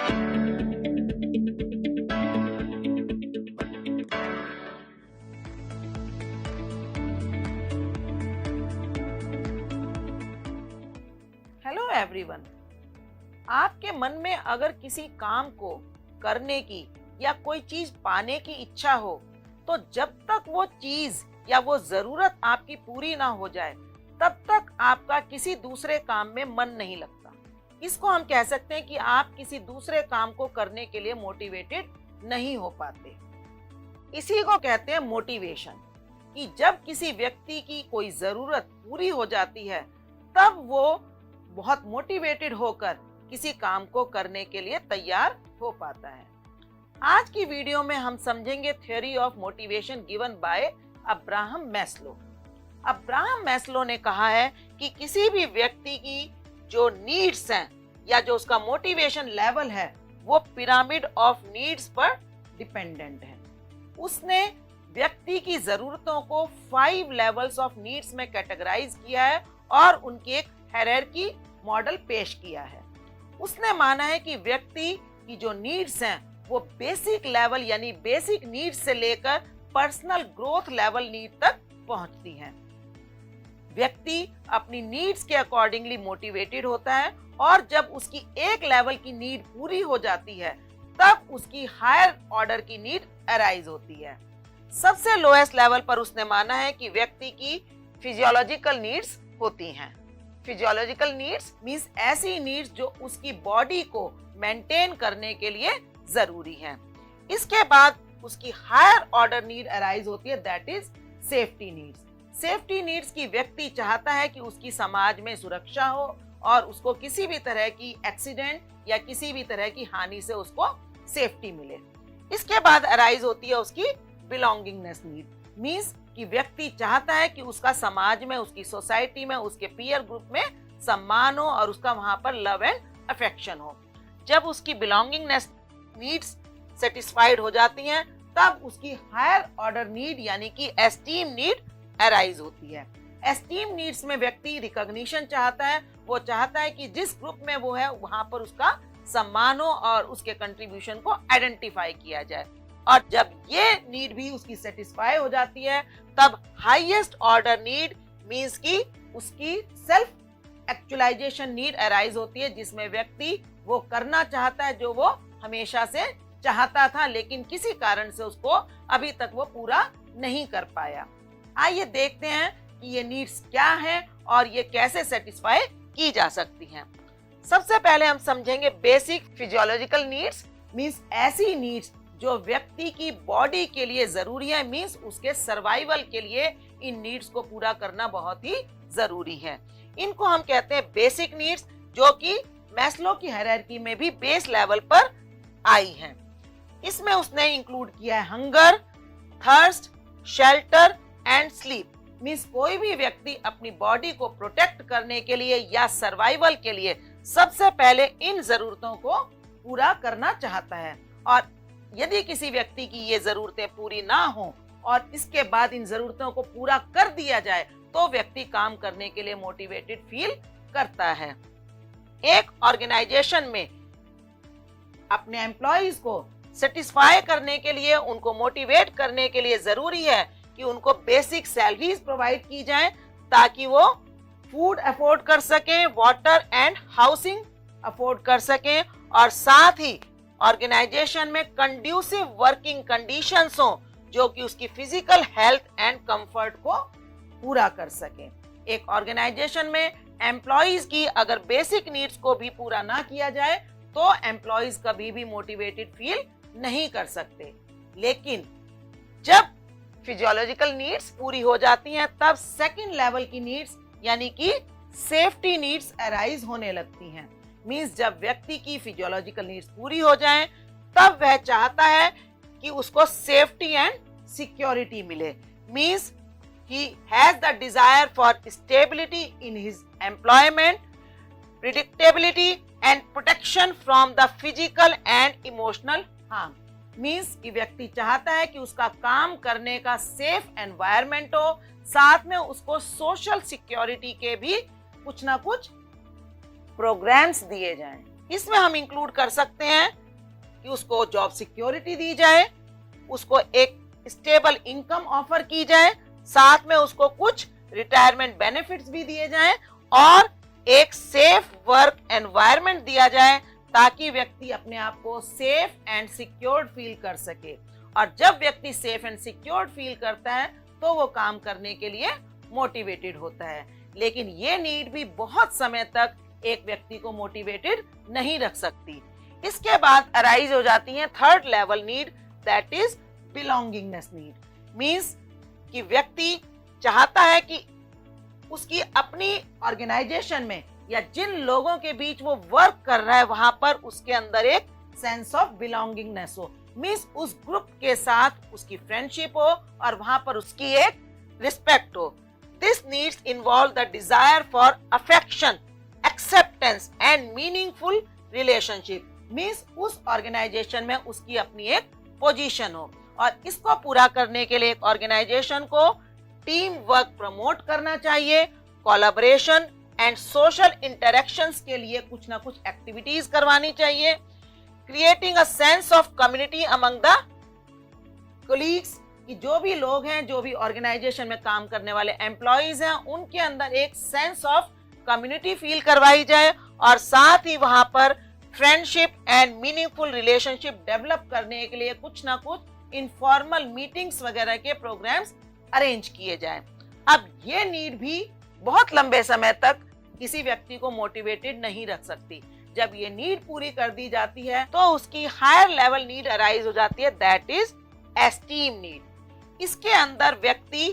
Hello everyone. आपके मन में अगर किसी काम को करने की या कोई चीज पाने की इच्छा हो, तो जब तक वो चीज या वो जरूरत आपकी पूरी ना हो जाए, तब तक आपका किसी दूसरे काम में मन नहीं लगता। इसको हम कह सकते हैं कि आप किसी दूसरे काम को करने के लिए मोटिवेटेड नहीं हो पाते। इसी को कहते हैं मोटिवेशन, कि जब किसी व्यक्ति की कोई जरूरत पूरी हो जाती है, तब वो बहुत मोटिवेटेड होकर किसी काम को करने के लिए तैयार हो पाता है। आज की वीडियो में हम समझेंगे theory of motivation given by Abraham Maslow. Abraham Maslow ने कहा है कि किसी भी व्यक्ति की जो नीड्स हैं या जो उसका मोटिवेशन लेवल है, वो पिरामिड ऑफ नीड्स पर डिपेंडेंट है। उसने व्यक्ति की जरूरतों को 5 लेवल्स ऑफ नीड्स में कैटेगराइज किया है और उनकी एक हायरार्की मॉडल पेश किया है। उसने माना है कि व्यक्ति की जो नीड्स हैं वो बेसिक लेवल यानी बेसिक नीड्स से लेकर पर्सनल ग्रोथ लेवल नीड तक पहुंचती हैं। व्यक्ति अपनी नीड्स के अकॉर्डिंगली मोटिवेटेड होता है और जब उसकी एक लेवल की नीड पूरी हो जाती है, तब उसकी हायर ऑर्डर की नीड अराइज होती है। सबसे लोएस्ट लेवल पर उसने माना है कि व्यक्ति की फिजियोलॉजिकल नीड्स होती हैं। फिजियोलॉजिकल नीड्स मींस ऐसी नीड्स जो उसकी बॉडी को मेंटेन करने के लिए जरूरी हैं। इसके बाद उसकी हायर ऑर्डर नीड अराइज होती है, that is safety needs. Safety needs की व्यक्ति चाहता है कि उसकी समाज में सुरक्षा हो और उसको किसी भी तरह की एक्सीडेंट या किसी भी तरह की हानि से उसको सेफ्टी मिले। इसके बाद अराइज होती है उसकी बिलोंगिंगनेस नीड, मींस कि व्यक्ति चाहता है कि उसका समाज में, उसकी सोसाइटी में, उसके पीयर ग्रुप में सम्मान हो और उसका वहां पर लव एंड अफेक्शन हो। जब उसकी बिलोंगिंगनेस नीड्स सेटिस्फाइड हो जाती हैं, तब उसकी हायर ऑर्डर नीड यानी कि एस्टीम नीड अराइज होती है। एस्टीम नीड्स में व्यक्ति रिकॉग्निशन चाहता है, वो चाहता है कि जिस ग्रुप में वो है वहां पर उसका सम्मान हो और उसके कंट्रीब्यूशन को आइडेंटिफाई किया जाए। और जब ये नीड भी उसकी सेटिस्फाई हो जाती है, तब हाईएस्ट ऑर्डर नीड मींस कि उसकी सेल्फ एक्चुअलाइजेशन नीड अराइज होती है, जिसमें व्यक्ति वो करना चाहता है जो वो हमेशा से चाहता था, लेकिन किसी कारण से उसको अभी तक वो पूरा नहीं कर पाया। आइए देखते हैं कि ये नीड्स क्या हैं और ये कैसे सेटिस्फाई की जा सकती हैं। सबसे पहले हम समझेंगे बेसिक फिजियोलॉजिकल नीड्स, मींस ऐसी नीड्स जो व्यक्ति की बॉडी के लिए जरूरी है, मींस उसके सर्वाइवल के लिए इन नीड्स को पूरा करना बहुत ही जरूरी है। इनको हम कहते हैं बेसिक नीड्स, जो कि मैस्लो की हायरार्की में भी बेस लेवल पर आई हैं। इसमें उसने इंक्लूड किया है hunger, thirst, shelter and sleep. Means कोई भी व्यक्ति अपनी बॉडी को प्रोटेक्ट करने के लिए या सर्वाइवल के लिए सबसे पहले इन जरूरतों को पूरा करना चाहता है, और यदि किसी व्यक्ति की ये जरूरतें पूरी ना हो और इसके बाद इन जरूरतों को पूरा कर दिया जाए, तो व्यक्ति काम करने के लिए मोटिवेटेड फील करता है। एक ऑर्गेनाइजेशन में अपने एम्प्लॉइज को सेटिस्फाई करने के लिए, उनको मोटिवेट करने के लिए जरूरी है कि उनको बेसिक सैलरीज प्रोवाइड की जाएं, ताकि वो फूड अफोर्ड कर सकें, वाटर एंड हाउसिंग अफोर्ड कर सकें, और साथ ही ऑर्गेनाइजेशन में कंड्यूसिव वर्किंग कंडीशंस हो जो कि उसकी फिजिकल हेल्थ एंड कंफर्ट को पूरा कर सके। एक ऑर्गेनाइजेशन में एम्प्लॉइज की अगर बेसिक नीड्स को भी पूरा ना किया जाए, तो एम्प्लॉइज कभी भी मोटिवेटेड फील नहीं कर सकते। लेकिन जब फिजियोलॉजिकल नीड्स पूरी हो जाती हैं, तब सेकंड लेवल की नीड्स यानी कि सेफ्टी नीड्स अराइज होने लगती हैं। मींस जब व्यक्ति की फिजियोलॉजिकल नीड्स पूरी हो जाएं, तब वह चाहता है कि उसको सेफ्टी एंड सिक्योरिटी मिले। Means he has the desire for stability in his employment, predictability and protection from the physical and emotional harm. Means कि व्यक्ति चाहता है कि उसका काम करने का सेफ एनवायरनमेंट हो, साथ में उसको सोशल सिक्योरिटी के भी कुछ ना कुछ प्रोग्राम्स दिए जाएं। इसमें हम इंक्लूड कर सकते हैं कि उसको जॉब सिक्योरिटी दी जाए, उसको एक स्टेबल इनकम ऑफर की जाए, साथ में उसको कुछ रिटायरमेंट बेनिफिट्स भी दिए जाएं और एक सेफ वर्क एनवायरनमेंट दिया जाए ताकि व्यक्ति अपने आप को सेफ एंड सिक्योर्ड फील कर सके। और जब व्यक्ति सेफ एंड सिक्योर्ड फील करता है तो वो काम करने के लिए मोटिवेटेड होता है। लेकिन ये नीड भी बहुत समय तक एक व्यक्ति को मोटिवेटेड नहीं रख सकती। इसके बाद अराइज हो जाती है third level need, that is belongingness need. Means कि व्यक्ति चाहता है कि उसकी अपनी ऑर्गेनाइजेशन में या जिन लोगों के बीच वो वर्क कर रहा है वहां पर उसके अंदर एक सेंस ऑफ बिलोंगिंगनेस हो। मींस उस ग्रुप के साथ उसकी फ्रेंडशिप हो और वहां पर उसकी एक रिस्पेक्ट हो। This needs involve the desire for affection, acceptance and meaningful relationship. Means उस ऑर्गेनाइजेशन में उसकी अपनी एक पोजीशन हो और इसको पूरा करने के लिए एक ऑर्गेनाइजेशन को टीम वर्क प्रमोट करना चाहिए, कोलैबोरेशन एंड सोशल इंटरेक्शंस के लिए कुछ ना कुछ एक्टिविटीज करवानी चाहिए, creating a sense of community among the colleagues, कि जो भी लोग हैं, जो भी ऑर्गेनाइजेशन में काम करने वाले एम्प्लॉइज हैं, उनके अंदर एक सेंस ऑफ कम्युनिटी फील करवाई जाए और साथ ही वहां पर friendship and meaningful relationship develop करने के लिए कुछ ना कुछ इनफॉर्मल मीटिंग्स वगैरह के प्रोग्राम्स अरेंज किए जाएं। अब ये नीड भी बहुत लंबे समय तक किसी व्यक्ति को मोटिवेटेड नहीं रख सकती। जब ये नीड पूरी कर दी जाती है तो उसकी हायर लेवल नीड अराइज हो जाती है, दैट इज एस्टीम नीड। इसके अंदर व्यक्ति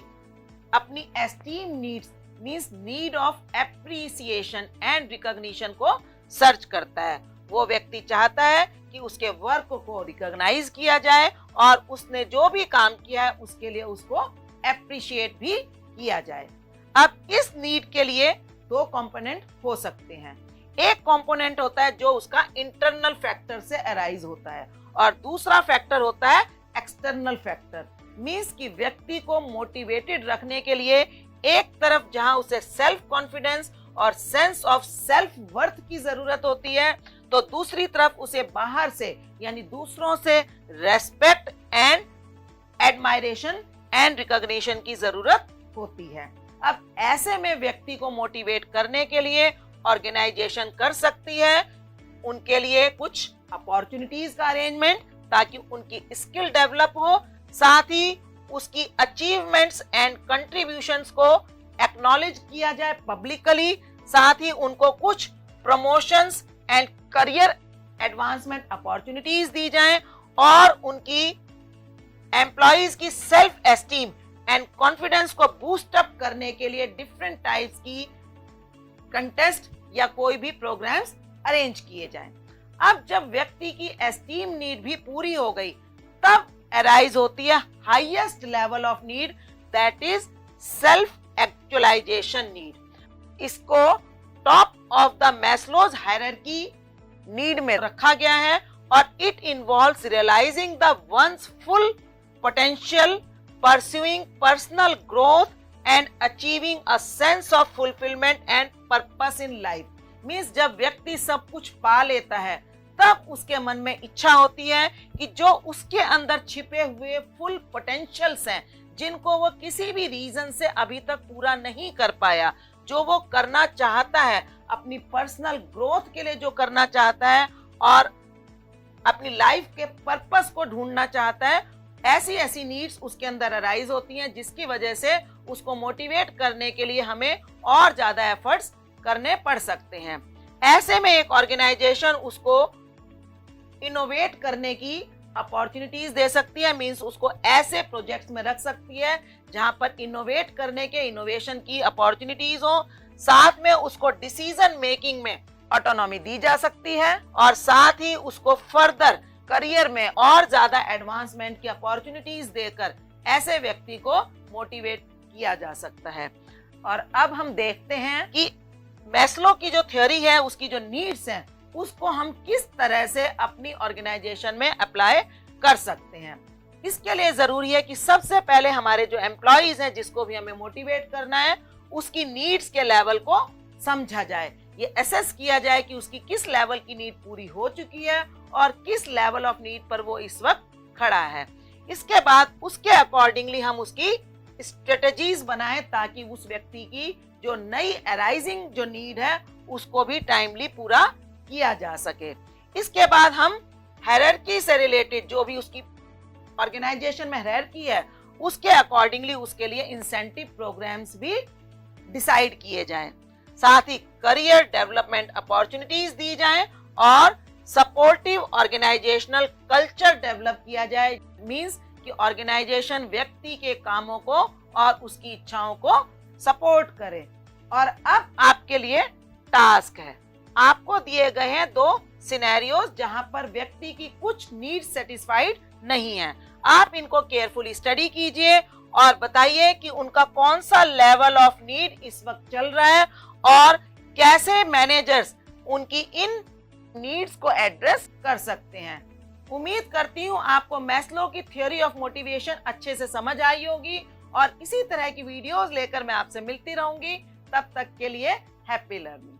अपनी esteem needs means need of appreciation and recognition को सर्च करता है। वो व्यक्ति चाहता है कि उसके वर्क को रिकॉग्नाइज किया जाए और उसने जो भी काम किया है उसके लिए उसको एप्रिशिएट भी किया जाए। अब इस नीड के लिए दो कंपोनेंट हो सकते हैं। एक कंपोनेंट होता है जो उसका इंटरनल फैक्टर से अराइज होता है और दूसरा फैक्टर होता है एक्सटर्नल फैक्टर। मींस कि व्यक्ति को मोटिवेटेड रखने के लिए एक तरफ जहां उसे सेल्फ कॉन्फिडेंस और सेंस ऑफ सेल्फ वर्थ की जरूरत होती है, तो दूसरी तरफ उसे बाहर से यानी दूसरों से respect and admiration and recognition की जरूरत होती है। अब ऐसे में व्यक्ति को मोटिवेट करने के लिए ऑर्गेनाइजेशन कर सकती है उनके लिए कुछ अपॉर्चुनिटीज का अरेंजमेंट ताकि उनकी स्किल डेवलप हो, साथ ही उसकी अचीवमेंट्स एंड कंट्रीब्यूशंस को एक्नॉलेज किया जाए पब्लिकली, साथ ही उनको कुछ promotions and career advancement opportunities दी जाएं और उनकी एम्प्लॉइज की सेल्फ एस्टीम एंड कॉन्फिडेंस को बूस्ट अप करने के लिए डिफरेंट टाइप्स की कंटेस्ट या कोई भी प्रोग्राम्स अरेंज किए जाएं। अब जब व्यक्ति की एस्टीम नीड भी पूरी हो गई तब अराइज होती है highest level of need, that is self actualisation need. इसको top of the Maslow's hierarchy need में रखा गया है और it involves realising the one's full potential, pursuing personal growth and achieving a sense of fulfillment and purpose in life। Means जब व्यक्ति सब कुछ पा लेता है तब उसके मन में इच्छा होती है कि जो उसके अंदर छिपे हुए फुल पोटेंशियल्स हैं, जिनको वो किसी भी रीजन से अभी तक पूरा नहीं कर पाया, जो वो करना चाहता है, अपनी पर्सनल ग्रोथ के लिए जो करना चाहता है और अपनी लाइफ के पर्पस को ढूंढना चाहता है, ऐसी ऐसी नीड्स उसके अंदर अराइज होती हैं जिसकी वजह से उसको मोटिवेट करने के लिए हमें और ज्यादा एफर्ट्स करने पड़ सकते हैं। ऐसे में एक ऑर्गेनाइजेशन उसको इनोवेट करने की अपॉर्चुनिटीज दे सकती है, मींस उसको ऐसे प्रोजेक्ट्स में रख सकती है जहां पर इनोवेट करने के इनोवेशन की अपॉर्चुनिटीज हो, साथ में उसको डिसीजन मेकिंग में ऑटोनॉमी दी जा सकती है और साथ ही उसको फर्दर करियर में और ज्यादा एडवांसमेंट की अपॉर्चुनिटीज देकर ऐसे व्यक्ति को मोटिवेट किया जा सकता है। और अब हम देखते हैं कि मैस्लो की जो थ्योरी है, उसकी जो नीड्स हैं, उसको हम किस तरह से अपनी ऑर्गेनाइजेशन में अप्लाई कर सकते हैं। इसके लिए जरूरी है कि सबसे पहले हमारे जो एम्प्लॉइज हैं, जिसको भी हमें मोटिवेट करना है, उसकी नीड्स के लेवल को समझा जाए ये असेस किया जाए कि उसकी किस लेवल की नीड पूरी हो चुकी है और किस लेवल ऑफ नीड पर वो इस वक्त खड़ा है। इसके बाद उसके अकॉर्डिंगली हम उसकी स्ट्रेटजीज बनाएं ताकि उस व्यक्ति की जो नई अराइजिंग जो नीड है उसको भी टाइमली पूरा किया जा सके। इसके बाद हम हायरार्की से रिलेटेड जो भी उसकी ऑर्गेनाइजेशन में हायरार्की है उसके अकॉर्डिंगली उसके लिए इंसेंटिव प्रोग्राम्स भी डिसाइड किए जाएं। साथ ही करियर डेवलपमेंट अपॉर्चुनिटीज दी जाएं और सपोर्टिव ऑर्गेनाइजेशनल कल्चर डेवलप किया जाए। मींस कि ऑर्गेनाइजेशन व्यक्ति के कामों को और उसकी इच्छाओं को सपोर्ट करे। और अब आपके लिए टास्क है, आपको दिए गए हैं 2 सिनेरियोज जहां पर व्यक्ति की कुछ नीड सेटिस्फाइड नहीं है। आप इनको केयरफुली स्टडी कीजिए और बताइए कि उनका कौन सा लेवल ऑफ नीड इस वक्त चल रहा है और कैसे मैनेजर्स उनकी इन नीड्स को एड्रेस कर सकते हैं। उम्मीद करती हूँ आपको मैस्लो की थ्योरी ऑफ मोटिवेशन अच्छे से समझ आई होगी और इसी तरह की वीडियोस लेकर मैं आपसे मिलती रहूंगी। तब तक के लिए हैप्पी लर्निंग।